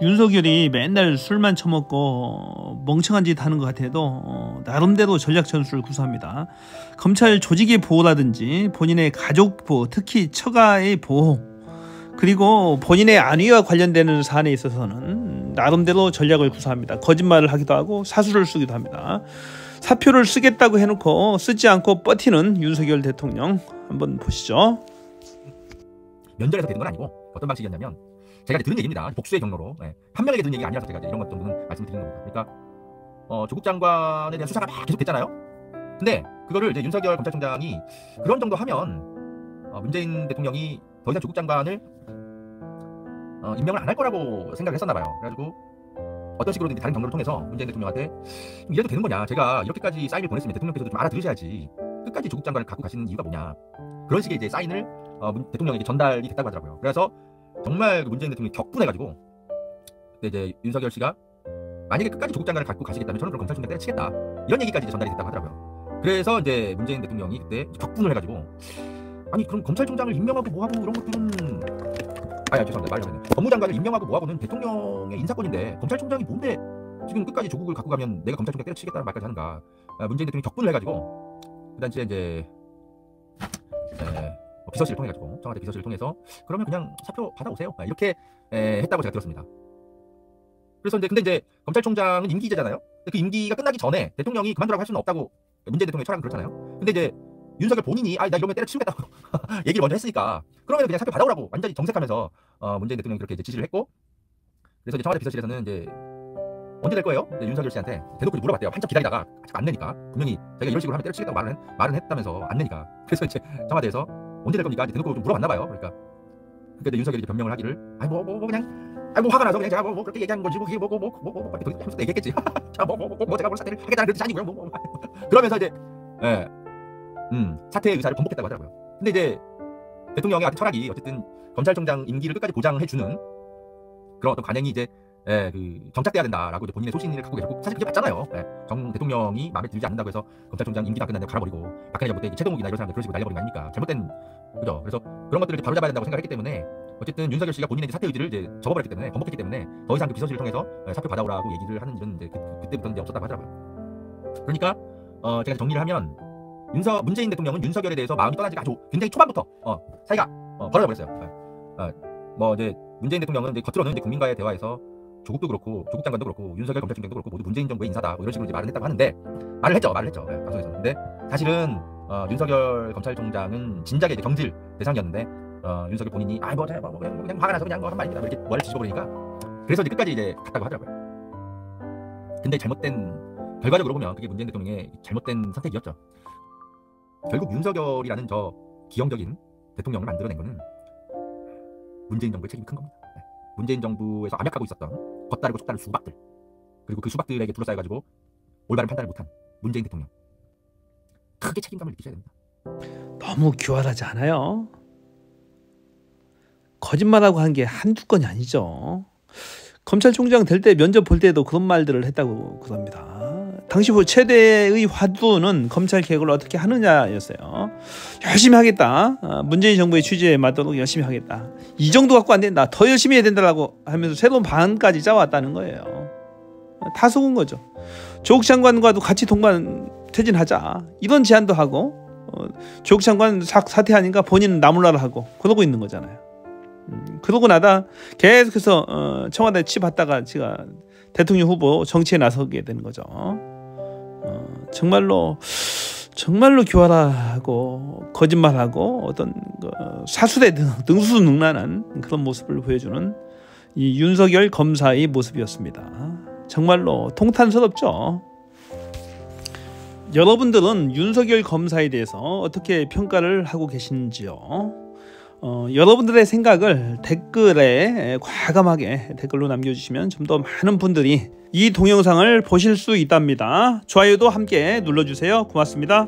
윤석열이 맨날 술만 처먹고 멍청한 짓 하는 것 같아도 나름대로 전략 전술을 구사합니다. 검찰 조직의 보호라든지 본인의 가족 보호, 특히 처가의 보호, 그리고 본인의 안위와 관련되는 사안에 있어서는 나름대로 전략을 구사합니다. 거짓말을 하기도 하고 사수를 쓰기도 합니다. 사표를 쓰겠다고 해놓고 쓰지 않고 버티는 윤석열 대통령 한번 보시죠. 면전에서 되는 건 아니고 어떤 방식이었냐면, 제가 이제 들은 얘기입니다. 복수의 경로로. 한 명에게 들은 얘기가 아니라서 제가 이제 이런 것 정도는 말씀드리는 겁니다. 그러니까 조국 장관에 대한 수사가 막 계속 됐잖아요. 근데 그거를 이제 윤석열 검찰총장이 그런 정도 하면 문재인 대통령이 더 이상 조국 장관을 임명을 안 할 거라고 생각을 했었나 봐요. 그래가지고 어떤 식으로든 다른 경로를 통해서 문재인 대통령한테 이래도 되는 거냐, 제가 이렇게까지 사인을 보냈으면 대통령께서도 좀 알아들으셔야지 끝까지 조국 장관을 갖고 가시는 이유가 뭐냐, 그런 식의 이제 사인을 대통령에게 전달이 됐다고 하더라고요. 그래서 정말 문재인 대통령이 격분해가지고 그때 이제 윤석열 씨가 만약에 끝까지 조국 장관을 갖고 가시겠다면 저는 그럼 검찰총장 때려치겠다, 이런 얘기까지 이제 전달이 됐다고 하더라고요. 그래서 이제 문재인 대통령이 그때 격분을 해가지고, 아니 그럼 검찰총장을 임명하고 뭐하고 이런 것들은, 죄송합니다, 말이 잘못했네. 법무장관을 임명하고 뭐하고는 대통령의 인사권인데 검찰총장이 뭔데 지금 끝까지 조국을 갖고 가면 내가 검찰총장 때려치겠다는 말까지 하는가. 문재인 대통령이 격분을 해가지고 그 당시에 이제 비서실을 통해가지고, 청와대 비서실을 통해서 그러면 그냥 사표 받아오세요, 이렇게 했다고 제가 들었습니다. 그래서 근데 이제 검찰총장은 임기제잖아요. 그 임기가 끝나기 전에 대통령이 그만두라고 할 수는 없다고 문재인 대통령의 철학은 그렇잖아요. 근데 이제 윤석열 본인이 나 이러면 때려치우겠다고 얘기를 먼저 했으니까 그러면 그냥 사표 받아오라고 완전히 정색하면서 문재인 대통령이 그렇게 이제 지시를 했고, 그래서 이제 청와대 비서실에서는 이제 언제 될 거예요? 윤석열 씨한테 대놓고 물어봤대요. 한참 기다리다가 아직 안 내니까, 분명히 자기가 이런 식으로 하면 때려치겠다고 말은 했다면서 안 내니까, 그래서 이제 청와대에서 언제 될 겁니까? 이제 대놓고 좀 물어봤나 봐요. 그러니까 윤석열이 이제 변명을 하기를, 그냥 화가 나서 그냥 제가 그렇게 얘기한 거지, 그게 하면서 얘기했겠지. 제가 사퇴를 하겠다는 그런 뜻이 아니고요. 그러면서 이제 사퇴의 의사를 번복했다고 하더라고요. 근데 이제 대통령의 철학이 어쨌든 검찰총장 임기를 끝까지 보장해주는 그런 어떤 관행이 이제 정착돼야 된다라고 이제 본인의 소신을 갖고 계셨고, 사실 그게 맞잖아요. 정 대통령이 마음에 들지 않는다고 해서 검찰총장 임기가 끝났는데 갈아버리고, 박근혜 정부 때 최동욱이나 이런 사람들 그런 식으로 날려버린 거 아닙니까? 잘못된 그죠? 그래서 그런 것들을 이제 바로잡아야 된다고 생각했기 때문에 어쨌든 윤석열 씨가 본인의 사퇴 의지를 이제 접어버렸기 때문에, 번복했기 때문에 더 이상 그 비서실을 통해서 사표 받아오라고 얘기를 하는 일은 이제 그때부터는 이제 없었다고 하더라고요. 그러니까 제가 정리를 하면, 문재인 대통령은 윤석열에 대해서 마음이 떠나지가 아주 굉장히 초반부터 사이가 벌어져 버렸어요. 뭐 이제 문재인 대통령은 이제 겉으로는 이제 국민과의 대화에서 조국도 그렇고 조국 장관도 그렇고 윤석열 검찰총장도 그렇고 모두 문재인 정부의 인사다, 뭐 이런 식으로 이제 말을 했다고 하는데, 말을 했죠. 방송에서. 근데 사실은 윤석열 검찰총장은 진작에 이제 경질 대상이었는데 윤석열 본인이 그냥 화가 나서 그냥 한 말입니다, 이렇게 머리를 뒤집어버리니까, 그래서 이제 끝까지 이제 갔다고 하더라고요. 근데 결과적으로 보면 그게 문재인 대통령의 잘못된 선택이었죠. 결국 윤석열이라는 저 기형적인 대통령을 만들어낸 거는 문재인 정부의 책임이 큰 겁니다. 문재인 정부에서 암약하고 있었던 겉다르고 속다른 수박들, 그리고 그 수박들에게 둘러싸여가지고 올바른 판단을 못한 문재인 대통령, 크게 책임감을 느끼셔야 됩니다. 너무 교활하지 않아요? 거짓말하고 한 게 한두 건이 아니죠. 검찰총장 될 때 면접 볼 때도 그런 말들을 했다고 그럽니다. 당시 최대의 화두는 검찰 개혁을 어떻게 하느냐였어요. 열심히 하겠다. 문재인 정부의 취지에 맞도록 열심히 하겠다. 이 정도 갖고 안 된다. 더 열심히 해야 된다고 하면서 새로운 방안까지 짜왔다는 거예요. 다 속은 거죠. 조국 장관과도 같이 동반 퇴진하자, 이런 제안도 하고, 조국 장관 사퇴하니까 본인은 나몰라라 하고 그러고 있는 거잖아요. 그러고 나다 계속해서 청와대 취업했다가 제가 대통령 후보 정치에 나서게 되는 거죠. 정말로 교활하고 거짓말하고 어떤 사수대 능수능란한 그런 모습을 보여주는 이 윤석열 검사의 모습이었습니다. 정말로 통탄스럽죠. 여러분들은 윤석열 검사에 대해서 어떻게 평가를 하고 계신지요? 여러분들의 생각을 댓글에 과감하게 댓글로 남겨주시면 좀 더 많은 분들이 이 동영상을 보실 수 있답니다. 좋아요도 함께 눌러주세요. 고맙습니다.